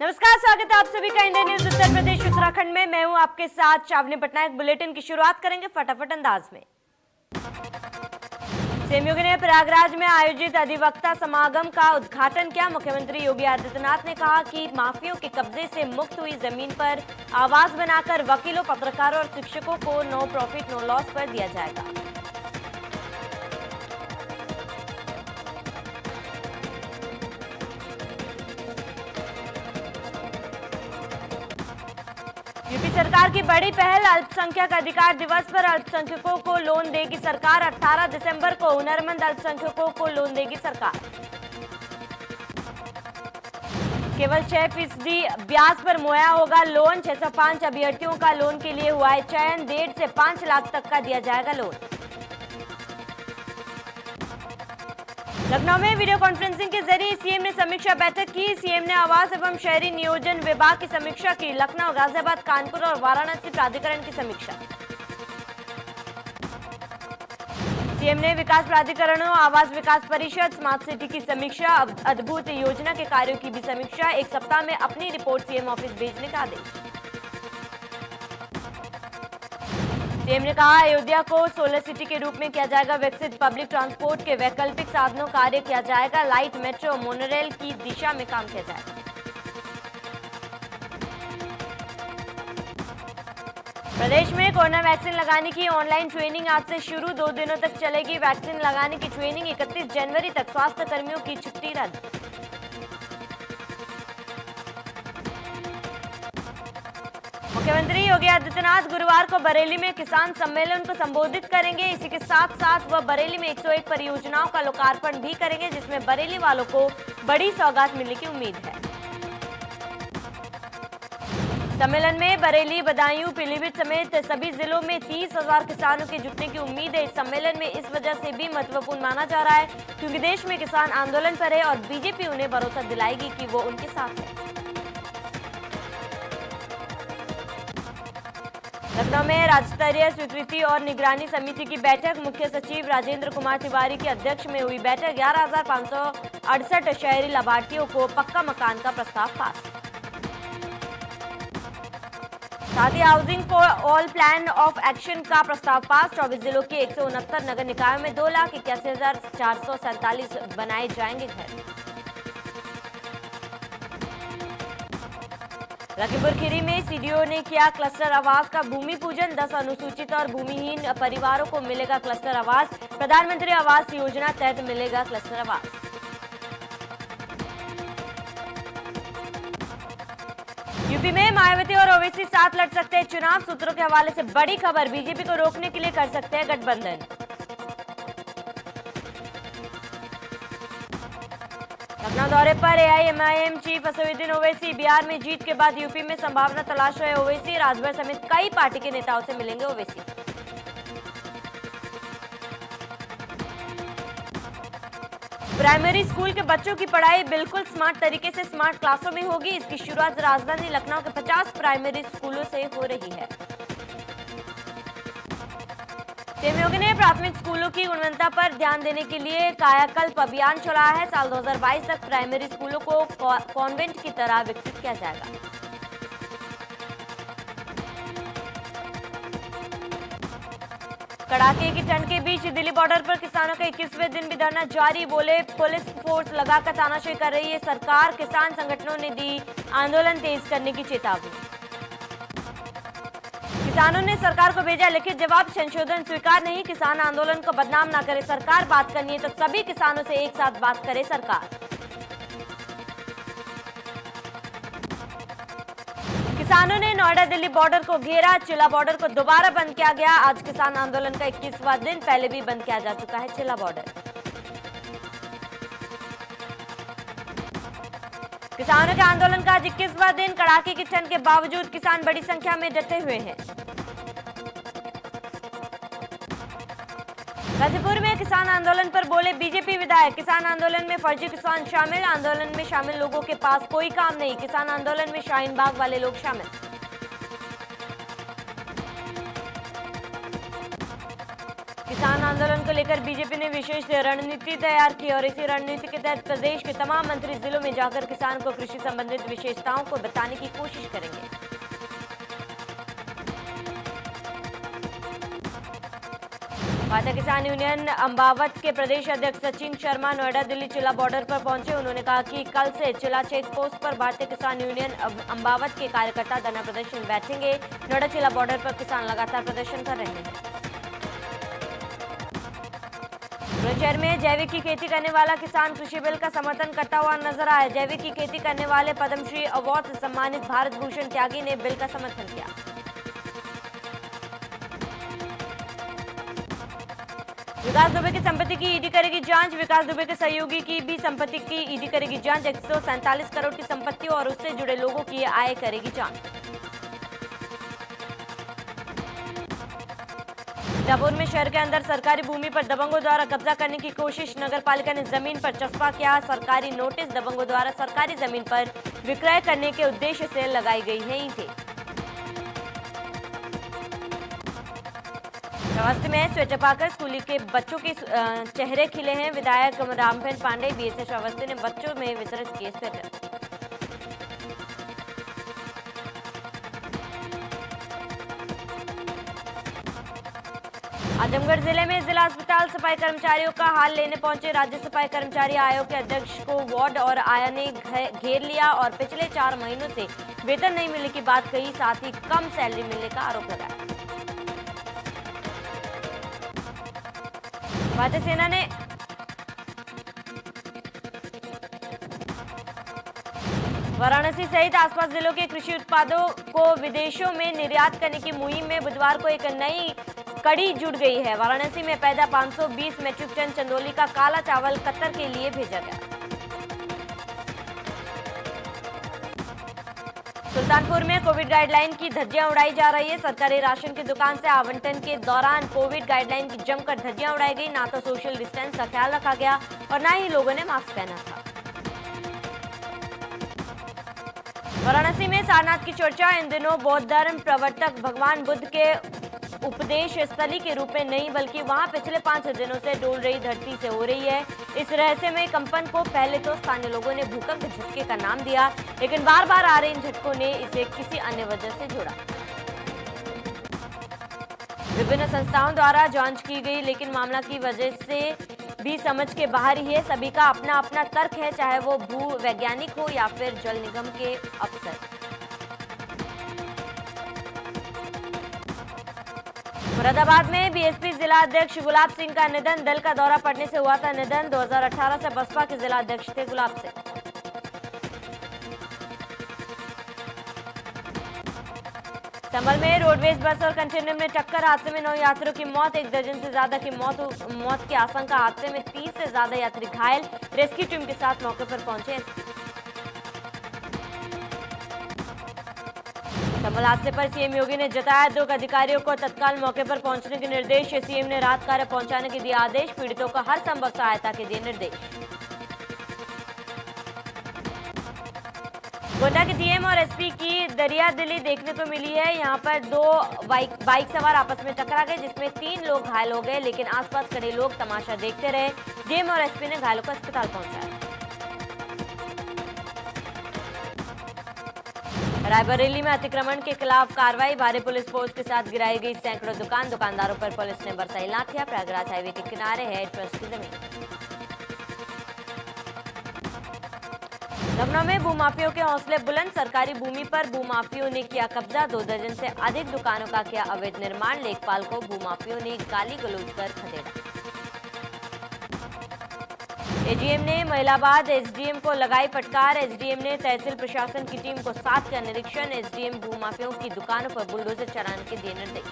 नमस्कार, स्वागत है आप सभी का इंडिया न्यूज उत्तर प्रदेश उत्तराखंड में। मैं हूं आपके साथ चावनी पटनायक। बुलेटिन की शुरुआत करेंगे फटाफट अंदाज में। सीएम योगी ने प्रयागराज में आयोजित अधिवक्ता समागम का उद्घाटन किया। मुख्यमंत्री योगी आदित्यनाथ ने कहा कि माफियों के कब्जे से मुक्त हुई जमीन पर आवास बनाकर वकीलों, पत्रकारों और शिक्षकों को नो प्रॉफिट नो लॉस पर दिया जाएगा। यूपी सरकार की बड़ी पहल, अल्पसंख्यक अधिकार दिवस पर अल्पसंख्यकों को लोन देगी सरकार। 18 दिसंबर को हुनरमंद अल्पसंख्यकों को लोन देगी सरकार। केवल 6% ब्याज पर मुहैया होगा लोन। 605 अभ्यर्थियों का लोन के लिए हुआ है चयन। 1.5 से 5 लाख तक का दिया जाएगा लोन। लखनऊ में वीडियो कॉन्फ्रेंसिंग के जरिए सीएम ने समीक्षा बैठक की। सीएम ने आवास एवं शहरी नियोजन विभाग की समीक्षा की। लखनऊ, गाजियाबाद, कानपुर और वाराणसी प्राधिकरण की समीक्षा। सीएम ने विकास प्राधिकरणों, आवास विकास परिषद, स्मार्ट सिटी की समीक्षा, अद्भुत योजना के कार्यों की भी समीक्षा। 1 सप्ताह में अपनी रिपोर्ट सीएम ऑफिस भेजने का आदेश। सीएम ने कहा, अयोध्या को सोलर सिटी के रूप में किया जाएगा विकसित। पब्लिक ट्रांसपोर्ट के वैकल्पिक साधनों कार्य किया जाएगा। लाइट, मेट्रो, मोनोरेल की दिशा में काम किया जाएगा। प्रदेश में कोरोना वैक्सीन लगाने की ऑनलाइन ट्रेनिंग आज से शुरू। 2 दिनों तक चलेगी वैक्सीन लगाने की ट्रेनिंग। 31 जनवरी तक स्वास्थ्य कर्मियों की छुट्टी रद्द। मुख्यमंत्री योगी आदित्यनाथ गुरुवार को बरेली में किसान सम्मेलन को संबोधित करेंगे। इसी के साथ साथ वह बरेली में 101 परियोजनाओं का लोकार्पण भी करेंगे, जिसमें बरेली वालों को बड़ी सौगात मिलने की उम्मीद है। सम्मेलन में बरेली, बदायूं, पीलीभीत समेत सभी जिलों में 30,000 किसानों के जुटने की उम्मीद है। इस सम्मेलन में इस वजह से भी महत्वपूर्ण माना जा रहा है क्योंकि देश में किसान आंदोलन पर है और बीजेपी उन्हें भरोसा दिलाएगी कि वो उनके साथ है। लखनऊ में राज्य स्तरीय स्वीकृति और निगरानी समिति की बैठक। मुख्य सचिव राजेंद्र कुमार तिवारी की अध्यक्ष में हुई बैठक। 11,568 शहरी लाभार्थियों को पक्का मकान का प्रस्ताव पास। साथ ही housing for all plan of action का प्रस्ताव पास। 24 जिलों के 169 नगर निकायों में 2,81,447 बनाए जाएंगे घर। लखीमपुर खीरी में सीडीओ ने किया क्लस्टर आवास का भूमि पूजन। 10 अनुसूचित और भूमिहीन परिवारों को मिलेगा क्लस्टर आवास। प्रधानमंत्री आवास योजना तहत मिलेगा क्लस्टर आवास। यूपी में मायावती और ओवैसी साथ लड़ सकते हैं चुनाव। सूत्रों के हवाले से बड़ी खबर, बीजेपी को रोकने के लिए कर सकते हैं गठबंधन। लखनऊ दौरे पर एआईएमआईएम चीफ असदुद्दीन ओवैसी। बिहार में जीत के बाद यूपी में संभावना तलाश रहे ओवैसी। राजभर समेत कई पार्टी के नेताओं से मिलेंगे ओवैसी। प्राइमरी स्कूल के बच्चों की पढ़ाई बिल्कुल स्मार्ट तरीके से स्मार्ट क्लासों में होगी। इसकी शुरुआत राजधानी लखनऊ के 50 प्राइमरी स्कूलों से हो रही है। सीएम योगी ने प्राथमिक स्कूलों की गुणवत्ता पर ध्यान देने के लिए कायाकल्प अभियान चलाया है। साल 2022 तक प्राइमरी स्कूलों को कॉन्वेंट की तरह विकसित किया जाएगा। कड़ाके की ठंड के बीच दिल्ली बॉर्डर पर किसानों का 21वें दिन भी धरना जारी। बोले, पुलिस फोर्स लगाकर तानाशाही कर रही है सरकार। किसान संगठनों ने दी आंदोलन तेज करने की चेतावनी। किसानों ने सरकार को भेजा लिखित जवाब, संशोधन स्वीकार नहीं। किसान आंदोलन को बदनाम ना करे सरकार। बात करनी है तो सभी किसानों से एक साथ बात करे सरकार। किसानों ने नोएडा दिल्ली बॉर्डर को घेरा। चिला बॉर्डर को दोबारा बंद किया गया। आज किसान आंदोलन का 21वां दिन। पहले भी बंद किया जा चुका है चिला बॉर्डर। किसानों के आंदोलन का आज 21वां दिन। कड़ाके की ठंड के बावजूद किसान बड़ी संख्या में डटे हुए हैं। गाजीपुर में किसान आंदोलन पर बोले बीजेपी विधायक। किसान आंदोलन में फर्जी किसान शामिल। आंदोलन में शामिल लोगों के पास कोई काम नहीं। किसान आंदोलन में शाहीन बाग वाले लोग शामिल। किसान आंदोलन को लेकर बीजेपी ने विशेष रणनीति तैयार की और इसी रणनीति के तहत प्रदेश के तमाम मंत्री जिलों में जाकर किसान को कृषि संबंधित विशेषताओं को बताने की कोशिश करेंगे। भारतीय किसान यूनियन अम्बावत के प्रदेश अध्यक्ष सचिन शर्मा नोएडा दिल्ली चिल्ला बॉर्डर पर पहुंचे। उन्होंने कहा कि कल से चिल्ला चेक पोस्ट पर भारतीय किसान यूनियन अम्बावत के कार्यकर्ता धरना प्रदर्शन बैठेंगे। नोएडा चिल्ला बॉर्डर पर किसान लगातार प्रदर्शन कर रहे हैं। बुलंदशहर में जैविक की खेती करने वाला किसान कृषि बिल का समर्थन करता हुआ नजर आया। जैविक की खेती करने वाले पद्मश्री अवार्ड से सम्मानित भारत भूषण त्यागी ने बिल का समर्थन किया। विकास दुबे की संपत्ति की ईडी करेगी जांच। विकास दुबे के सहयोगी की भी संपत्ति की ईडी करेगी जांच। 147 करोड़ की संपत्ति और उससे जुड़े लोगों की आय करेगी जांच। सीतापुर में शहर के अंदर सरकारी भूमि पर दबंगों द्वारा कब्जा करने की कोशिश। नगर पालिका ने जमीन पर चस्पा किया। सरकारी नोटिस। दबंगों द्वारा सरकारी जमीन पर विक्रय करने के उद्देश्य से लगाई गई है ईंटें। श्रावस्ती में स्वेच्छा पाकर स्कूली के बच्चों के चेहरे खिले हैं। विधायक रामफेन पांडे बीएसए श्रावस्ती ने बच्चों में वितरित किए स्वेटर। आजमगढ़ जिले में जिला अस्पताल सफाई कर्मचारियों का हाल लेने पहुंचे। राज्य सफाई कर्मचारी आयोग के अध्यक्ष को वार्ड और आया ने घेर लिया और पिछले 4 महीनों से वेतन नहीं मिलने की बात कही, साथ ही कम सैलरी मिलने का आरोप लगाया। भारतीय सेना ने वाराणसी सहित आसपास जिलों के कृषि उत्पादों को विदेशों में निर्यात करने की मुहिम में बुधवार को एक नई कड़ी जुड़ गई है। वाराणसी में पैदा 520 मीट्रिक टन चंदौली का काला चावल कतर के लिए भेजा गया। सुल्तानपुर में कोविड गाइडलाइन की धज्जियां उड़ाई जा रही है। सरकारी राशन की दुकान से आवंटन के दौरान कोविड गाइडलाइन की जमकर धज्जियां उड़ाई गई। ना तो सोशल डिस्टेंस का ख्याल रखा गया और ना ही लोगों ने मास्क पहना था। वाराणसी में सारनाथ की चर्चा इन दिनों बौद्ध धर्म प्रवर्तक भगवान बुद्ध के उपदेश स्थली के रूप में नहीं बल्कि वहां पिछले 5 दिनों से डोल रही धरती से हो रही है। इस रहस्यमय कंपन को पहले तो स्थानीय लोगों ने भूकंप के झटके का नाम दिया, लेकिन बार बार आ रहे इन झटकों ने इसे किसी अन्य वजह से जोड़ा। विभिन्न संस्थाओं द्वारा जांच की गई, लेकिन मामला की वजह से भी समझ के बाहर ही है। सभी का अपना अपना तर्क है, चाहे वो भू वैज्ञानिक हो या फिर जल निगम के अफसर। मुरादाबाद में बीएसपी जिला अध्यक्ष गुलाब सिंह का निधन। दल का दौरा पड़ने से हुआ था निधन। 2018 से बसपा के जिला अध्यक्ष थे गुलाब सिंह। संभल में रोडवेज बस और कंटेनर में टक्कर। हादसे में 9 यात्रियों की मौत, 1 दर्जन से ज्यादा की मौत की आशंका। हादसे में 30 से ज्यादा यात्री घायल। रेस्क्यू टीम के साथ मौके पर पहुंचे एसपी। संभल हादसे पर सीएम योगी ने जताया 2 अधिकारियों को तत्काल मौके पर पहुंचने के निर्देश। सीएम ने राहत कार्य पहुंचाने के दिए आदेश। पीड़ितों को हर संभव सहायता के दिए निर्देश। गोंडा के डीएम और एसपी की दरियादिली देखने को मिली है। यहां पर 2 बाइक सवार आपस में टकरा गए, जिसमें 3 लोग घायल हो गए, लेकिन आसपास खड़े लोग तमाशा देखते रहे। डीएम और एसपी ने घायलों को अस्पताल पहुंचाया। रायबरेली में अतिक्रमण के खिलाफ कार्रवाई। भारी पुलिस फोर्स के साथ गिराई गई सैकड़ों दुकानदारों पर पुलिस ने बरसाई लाठियां। प्रयागराज हाईवे के किनारे है ट्रस्ट की जमीन। लखनऊ में भूमाफियों के हौसले बुलंद। सरकारी भूमि पर भूमाफियों ने किया कब्जा। 2 दर्जन से अधिक दुकानों का किया अवैध निर्माण। लेखपाल को भूमाफियों ने गाली गलौज कर खदेड़ा। एजीएम ने महिलाबाद एसडीएम को लगाई फटकार। एसडीएम ने तहसील प्रशासन की टीम को साथ किया निरीक्षण। एसडीएम भूमाफियों की दुकानों पर बुलडोजर चलाने के दिए निर्देश।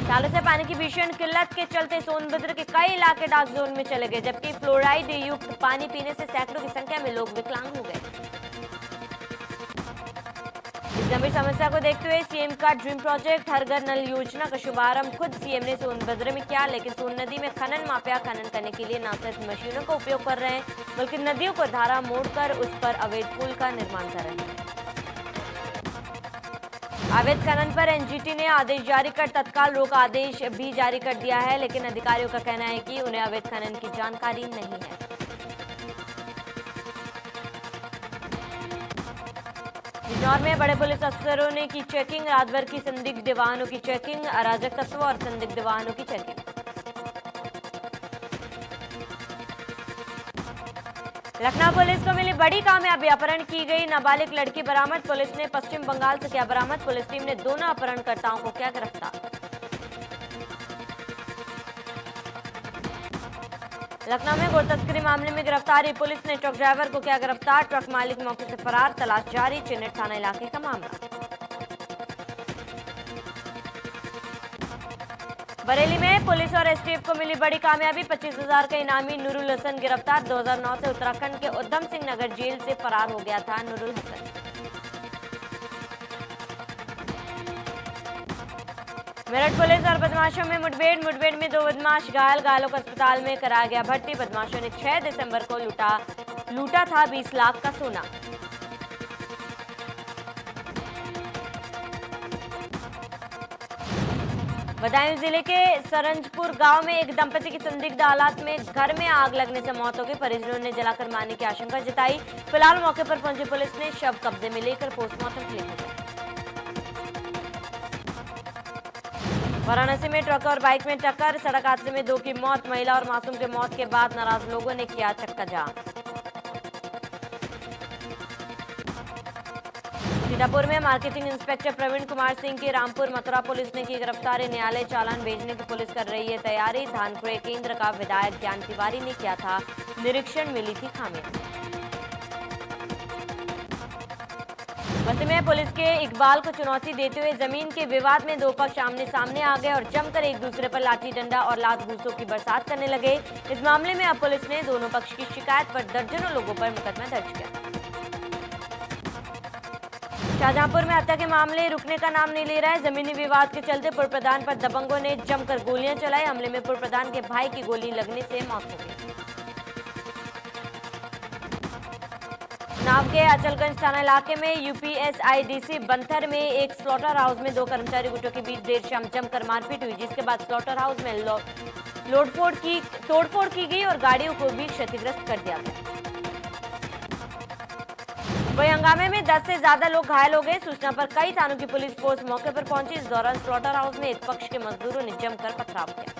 सालों से पानी की भीषण किल्लत के चलते सोनभद्र के कई इलाके डार्क जोन में चले गए, जबकि फ्लोराइड युक्त पानी पीने से सैकड़ों की संख्या में लोग विकलांग हो गए। इस गंभीर समस्या को देखते हुए सीएम का ड्रीम प्रोजेक्ट हर घर नल योजना का शुभारंभ खुद सीएम ने सोनभद्र में किया, लेकिन सोन नदी में खनन माफिया खनन करने के लिए न सिर्फ मशीनों का उपयोग कर रहे हैं, बल्कि नदियों को धारा मोड़कर उस पर अवैध पुल का निर्माण कर रहे हैं। अवैध खनन पर एनजीटी ने आदेश जारी कर तत्काल रोक आदेश भी जारी कर दिया है, लेकिन अधिकारियों का कहना है कि उन्हें अवैध खनन की जानकारी नहीं है। बिजनौर में बड़े पुलिस अफसरों ने की चेकिंग, रात भर की संदिग्ध वाहनों की चेकिंग, अराजक तत्व और संदिग्ध वाहनों की चेकिंग। लखनऊ पुलिस को मिली बड़ी कामयाबी, अपहरण की गई नाबालिग लड़की बरामद। पुलिस ने पश्चिम बंगाल से किया बरामद। पुलिस टीम ने दोनों अपहरणकर्ताओं को किया गिरफ्तार। लखनऊ में गो तस्करी मामले में गिरफ्तारी, पुलिस ने ट्रक ड्राइवर को किया गिरफ्तार। ट्रक मालिक मौके से फरार, तलाश जारी। चिन्हित थाना इलाके का मामला। बरेली में पुलिस और एसटीएफ को मिली बड़ी कामयाबी, 25,000 का इनामी नूरुल हसन गिरफ्तार। 2009 से उत्तराखंड के उधम सिंह नगर जेल से फरार हो गया था नूरुल हसन। मेरठ पुलिस और बदमाशों में मुठभेड़ में 2 बदमाश घायलों को अस्पताल में कराया गया भर्ती। बदमाशों ने 6 दिसंबर को लूटा था 20 लाख का सोना। बदायूं जिले के सरंजपुर गांव में एक दंपति की संदिग्ध हालात में घर में आग लगने से मौत हो गई। परिजनों ने जलाकर मारने की आशंका जताई। फिलहाल मौके पर पहुंची पुलिस ने शव कब्जे में लेकर पोस्टमार्टम के लिए भेजा। वाराणसी में ट्रक और बाइक में टक्कर, सड़क हादसे में 2 की मौत। महिला और मासूम के मौत के बाद नाराज लोगों ने किया चक्का जाम। सीतापुर में मार्केटिंग इंस्पेक्टर प्रवीण कुमार सिंह की रामपुर मथुरा पुलिस ने की गिरफ्तारी। न्यायालय चालान भेजने की पुलिस कर रही है तैयारी। धानपुरे केंद्र का विधायक ज्ञान तिवारी ने किया था निरीक्षण, मिली थी खामियां। बस्ती में पुलिस के इकबाल को चुनौती देते हुए जमीन के विवाद में 2 पक्ष आमने सामने आ गए और जमकर एक दूसरे पर लाठी डंडा और लात घूसों की बरसात करने लगे। इस मामले में अब पुलिस ने दोनों पक्ष की शिकायत पर दर्जनों लोगों पर मुकदमा दर्ज किया। शाहजहांपुर में हत्या के मामले रुकने का नाम नहीं ले रहा है। जमीनी विवाद के चलते पूर्व प्रधान पर दबंगों ने जमकर गोलियां चलाई। हमले में पूर्व प्रधान के भाई की गोली लगने से मौत हो गई। नाव के अचलगंज थाना इलाके में यूपीएसआईडीसी बंथर में एक स्लॉटर हाउस में 2 कर्मचारी गुटों के बीच देर शाम जमकर मारपीट हुई, जिसके बाद स्लॉटर हाउस में तोड़फोड़ की गई और गाड़ियों को भी क्षतिग्रस्त कर दिया गया। वही हंगामे में 10 से ज्यादा लोग घायल हो गए। सूचना पर कई थानों की पुलिस फोर्स मौके पर पहुंची। इस दौरान स्लॉटर हाउस में एक पक्ष के मजदूरों ने जमकर पथराव किया।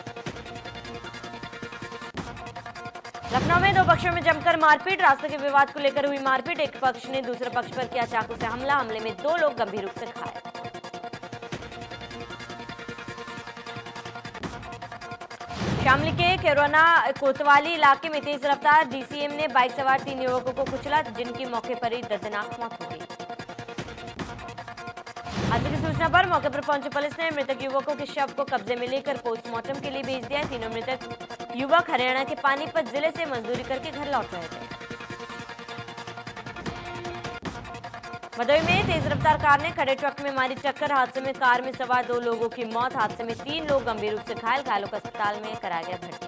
लखनऊ में 2 पक्षों में जमकर मारपीट, रास्ते के विवाद को लेकर हुई मारपीट। एक पक्ष ने दूसरे पक्ष पर किया चाकू से हमला। हमले में 2 लोग गंभीर रूप से घायल। शामली के केरोना कोतवाली इलाके में तेज रफ्तार डीसीएम ने बाइक सवार 3 युवकों को कुचला, जिनकी मौके पर ही दर्दनाक मौत हो गई। हादसे की सूचना पर मौके पर पहुंची पुलिस ने मृतक युवकों के शव को कब्जे में लेकर पोस्टमार्टम के लिए भेज दिया। तीनों मृतक युवक हरियाणा के पानीपत जिले से मजदूरी करके घर लौट रहे थे। भदोही में तेज रफ्तार कार ने खड़े ट्रक में मारी टक्कर। हादसे में कार में सवार 2 लोगों की मौत। हादसे में 3 लोग गंभीर रूप से घायल को अस्पताल में कराया गया भर्ती।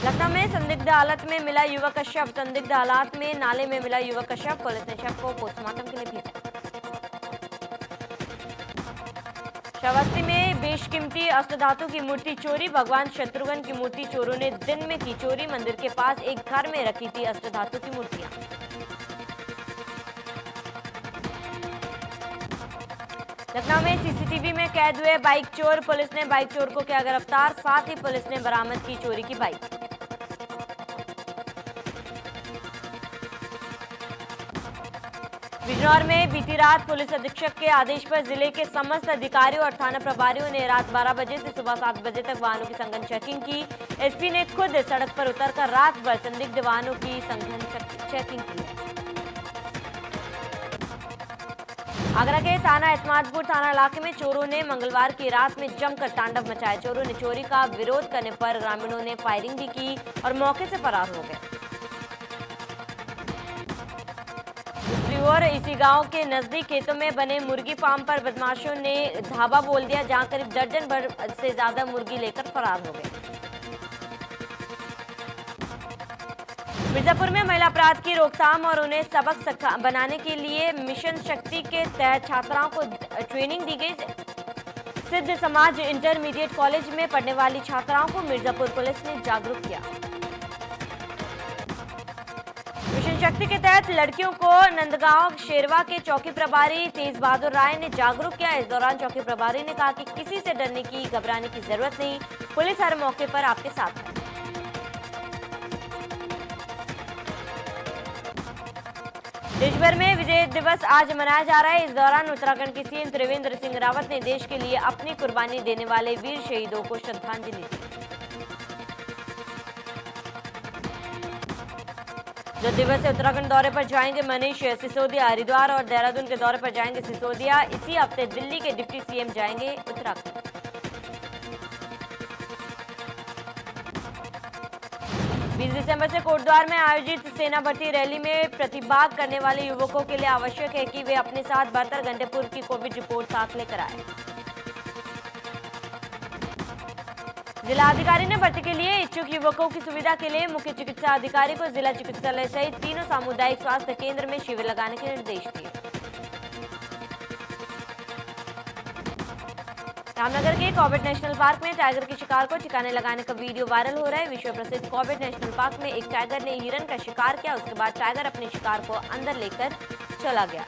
लखनऊ में संदिग्ध हालत में मिला युवक का शव। संदिग्ध हालात में नाले में मिला युवक का शव। पुलिस ने शव को पोस्टमार्टम के लिए भेजा। श्रावस्ती में बेशकीमती अष्टधातु की मूर्ति चोरी। भगवान शत्रुघ्न की मूर्ति चोरों ने दिन में की चोरी। मंदिर के पास एक घर में रखी थी अष्टधातु की मूर्तियां। लखनऊ में सीसीटीवी में कैद हुए बाइक चोर। पुलिस ने बाइक चोर को किया गिरफ्तार। साथ ही पुलिस ने बरामद की चोरी की बाइक। बिजनौर में बीती रात पुलिस अधीक्षक के आदेश पर जिले के समस्त अधिकारियों और थाना प्रभारियों ने रात 12 बजे से सुबह 7 बजे तक वाहनों की सघन चेकिंग की। एसपी ने खुद सड़क पर उतरकर रात भर संदिग्ध वाहनों की सघन चेकिंग की। आगरा के थाना एतमादपुर थाना इलाके में चोरों ने मंगलवार की रात में जमकर तांडव मचाया। चोरों ने चोरी का विरोध करने पर ग्रामीणों ने फायरिंग भी की और मौके से फरार हो गए। दूसरी ओर इसी गांव के नजदीक खेतों में बने मुर्गी फार्म पर बदमाशों ने धावा बोल दिया, जहां करीब दर्जन भर से ज्यादा मुर्गी लेकर फरार हो गए। मिर्जापुर में महिला अपराध की रोकथाम और उन्हें सबक बनाने के लिए मिशन शक्ति के तहत छात्राओं को ट्रेनिंग दी गई। सिद्ध समाज इंटरमीडिएट कॉलेज में पढ़ने वाली छात्राओं को मिर्जापुर पुलिस ने जागरूक किया। मिशन शक्ति के तहत लड़कियों को नंदगांव शेरवा के चौकी प्रभारी तेज बहादुर राय ने जागरूक किया। इस दौरान चौकी प्रभारी ने कहा कि किसी से डरने की घबराने की जरूरत नहीं, पुलिस हर मौके पर आपके साथ है। देश भर में विजय दिवस आज मनाया जा रहा है। इस दौरान उत्तराखंड के सीएम त्रिवेंद्र सिंह रावत ने देश के लिए अपनी कुर्बानी देने वाले वीर शहीदों को श्रद्धांजलि दी। जो दिवस से उत्तराखंड दौरे पर जाएंगे मनीष सिसोदिया, हरिद्वार और देहरादून के दौरे पर जाएंगे सिसोदिया। इसी हफ्ते दिल्ली के डिप्टी सीएम जाएंगे उत्तराखंड। 20 दिसंबर से कोटद्वार में आयोजित सेना भर्ती रैली में प्रतिभाग करने वाले युवकों के लिए आवश्यक है कि वे अपने साथ 72 घंटे पूर्व की कोविड रिपोर्ट साथ लेकर आए। जिला अधिकारी ने भर्ती के लिए इच्छुक युवकों की सुविधा के लिए मुख्य चिकित्सा अधिकारी को जिला चिकित्सालय सहित तीनों सामुदायिक स्वास्थ्य केंद्र में शिविर लगाने के निर्देश दिए। रामनगर के कॉर्बेट नेशनल पार्क में टाइगर के शिकार को ठिकाने लगाने का वीडियो वायरल हो रहा है। विश्व प्रसिद्ध कॉर्बेट नेशनल पार्क में एक टाइगर ने हिरन का शिकार किया। उसके बाद टाइगर अपने शिकार को अंदर लेकर चला गया।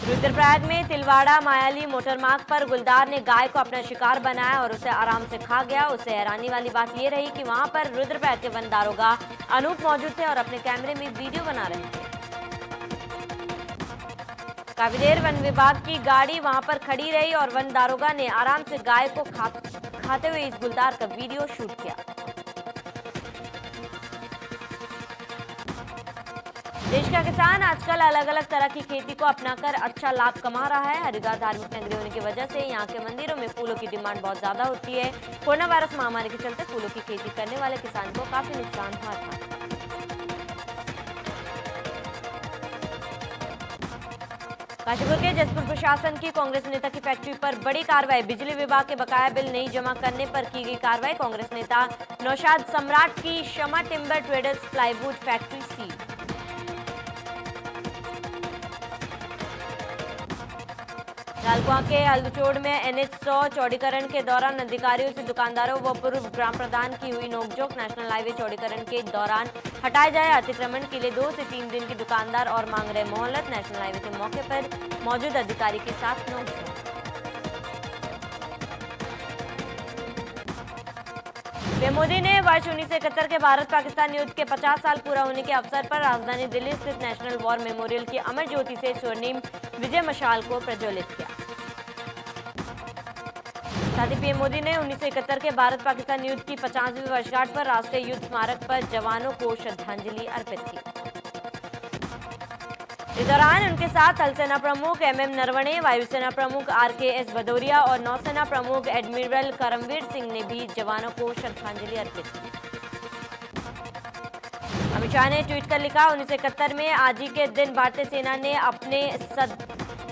रुद्रप्रयाग में तिलवाड़ा मायाली मोटरमार्ग पर गुलदार ने गाय को अपना शिकार बनाया और उसे आराम से खा गया। उसे हैरानी वाली बात यह रही कि वहां पर रुद्रप्रयाग के वन दारोगा अनूप मौजूद थे और अपने कैमरे में वीडियो बना रहे थे। काफी देर वन विभाग की गाड़ी वहां पर खड़ी रही और वन दारोगा ने आराम से गाय को खाते हुए इस गुलदार का वीडियो शूट किया। देश का किसान आजकल अलग अलग तरह की खेती को अपनाकर अच्छा लाभ कमा रहा है। हरिद्वार धार्मिक नगरी होने की वजह से यहाँ के मंदिरों में फूलों की डिमांड बहुत ज्यादा होती है। कोरोना वायरस महामारी के चलते फूलों की खेती करने वाले किसान को काफी नुकसान हुआ था। काशीपुर के जसपुर प्रशासन की कांग्रेस नेता की फैक्ट्री पर बड़ी कार्रवाई। बिजली विभाग के बकाया बिल नहीं जमा करने पर की गई कार्रवाई। कांग्रेस नेता नौशाद सम्राट की Shama timber traders plywood factory seal. Lalkuan के हल्दचोड़ में NH-100 चौड़ीकरण के दौरान अधिकारियों से दुकानदारों व पूर्व ग्राम प्रधान की हुई नोकझोंक। नेशनल हाईवे चौड़ीकरण के दौरान हटाए जाए अतिक्रमण के लिए 2 से 3 दिन की दुकानदार और मांग रहे मोहलत। नेशनल हाईवे के मौके पर मौजूद अधिकारी के साथ नोकझोंक। पीएम मोदी ने वर्ष 1971 के भारत पाकिस्तान युद्ध के 50 साल पूरा होने के अवसर पर राजधानी दिल्ली स्थित नेशनल वॉर मेमोरियल की अमर ज्योति से स्वर्णिम विजय मशाल को प्रज्वलित किया। साथ ही पीएम मोदी ने 1971 के भारत पाकिस्तान युद्ध की 50वीं वर्षगांठ पर राष्ट्रीय युद्ध स्मारक पर जवानों को श्रद्धांजलि अर्पित की। इस दौरान उनके साथ थल सेना प्रमुख MM नरवणे, वायुसेना प्रमुख RKS भदौरिया और नौसेना प्रमुख एडमिरल करमवीर सिंह ने भी जवानों को श्रद्धांजलि अर्पित की। अमित शाह ने ट्वीट कर लिखा, 1971 में आज ही के दिन भारतीय सेना ने अपने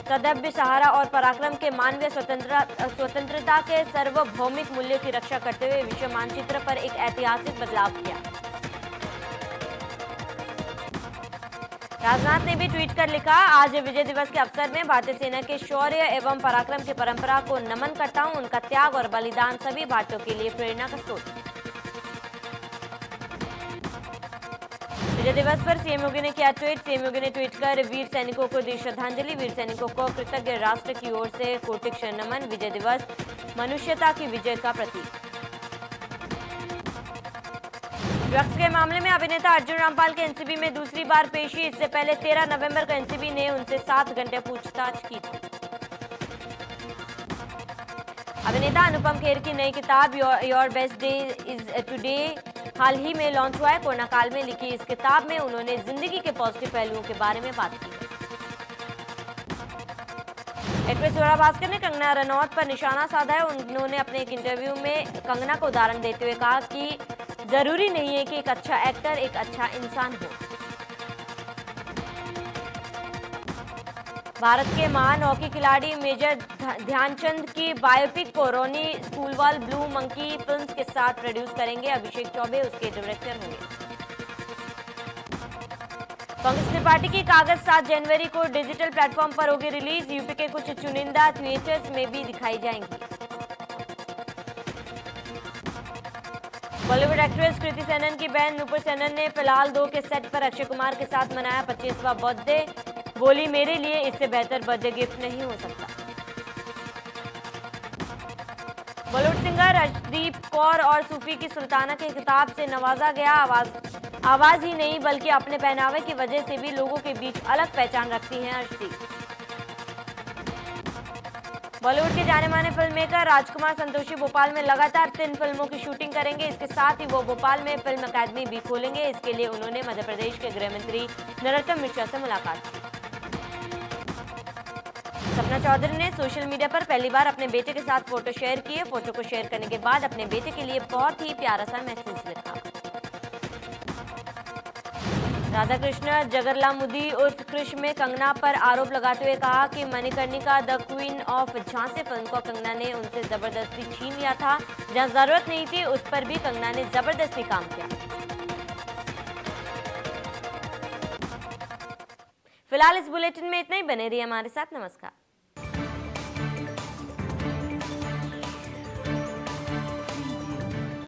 सदैव्य सहारा और पराक्रम के मानवीय स्वतंत्रता के सार्वभौमिक मूल्यों की रक्षा करते हुए विश्व मानचित्र पर एक ऐतिहासिक बदलाव किया। राजनाथ ने भी ट्वीट कर लिखा, आज विजय दिवस के अवसर में भारतीय सेना के शौर्य एवं पराक्रम की परंपरा को नमन करता हूं। उनका त्याग और बलिदान सभी भारतीयों के लिए प्रेरणा का स्रोत है। विजय दिवस पर सीएम योगी ने किया ट्वीट। सीएम योगी ने ट्वीट कर वीर सैनिकों को दी श्रद्धांजलि। वीर सैनिकों को कृतज्ञ राष्ट्र की ओर से कोटिक नमन। विजय दिवस मनुष्यता की विजय का प्रतीक। ड्रग्स के मामले में अभिनेता अर्जुन रामपाल के एनसीबी में दूसरी बार पेशी। इससे पहले 13 नवंबर को एनसीबी ने उनसे 7 घंटे पूछताछ की थी। अभिनेता अनुपम खेर की नई किताब your best day is today हाल ही में लॉन्च हुआ है। कोरोना काल में लिखी इस किताब में उन्होंने जिंदगी के पॉजिटिव पहलुओं के बारे में बात की है। एक्ट्रेस स्वरा भास्कर ने कंगना रनौत पर निशाना साधा है। उन्होंने अपने एक इंटरव्यू में कंगना को उदाहरण देते हुए कहा कि जरूरी नहीं है कि एक अच्छा एक्टर एक अच्छा इंसान हो। भारत के महान हॉकी खिलाड़ी मेजर ध्यानचंद की बायोपिक को रोनी स्कूलवाल ब्लू मंकी फिल्म्स के साथ प्रोड्यूस करेंगे। अभिषेक चौबे उसके डायरेक्टर होंगे। कांग्रेस ने पार्टी की कागज 7 जनवरी को डिजिटल प्लेटफॉर्म पर होगी रिलीज। यूपी के कुछ चुनिंदा थिएटर्स में भी दिखाई जाएंगी। बॉलीवुड एक्ट्रेस कृति सेनन की बहन नूपुर सेनन ने फिलहाल 2 के सेट पर अक्षय कुमार के साथ मनाया 25वां बर्थडे। बोली, मेरे लिए इससे बेहतर बर्थडे गिफ्ट नहीं हो सकता। बॉलीवुड सिंगर अर्शदीप कौर और सूफी की सुल्ताना के खिताब से नवाजा गया। आवाज ही नहीं बल्कि अपने पहनावे की वजह से भी लोगों के बीच अलग पहचान रखती हैं अर्शदीप। बॉलीवुड के जाने माने फिल्म मेकर राजकुमार संतोषी भोपाल में लगातार 3 फिल्मों की शूटिंग करेंगे। इसके साथ ही वो भोपाल में फिल्म अकादमी भी खोलेंगे। इसके लिए उन्होंने मध्य प्रदेश के गृह मंत्री नरोत्तम मिश्रा से मुलाकात की। सपना चौधरी ने सोशल मीडिया पर पहली बार अपने बेटे के साथ फोटो शेयर किए। फोटो को शेयर करने के बाद अपने बेटे के लिए बहुत ही प्यारा सा मैसेज लिखा। राधाकृष्ण जगरलामुदी उर्फ कृष्ण में कंगना पर आरोप लगाते हुए कहा कि Manikarnika the queen of Jhansi film को कंगना ने उनसे जबरदस्ती छीन लिया था। जहां जरूरत नहीं थी उस पर भी कंगना ने जबरदस्ती काम किया। फिलहाल इस बुलेटिन में इतना ही। बने रहिए हमारे साथ। नमस्कार।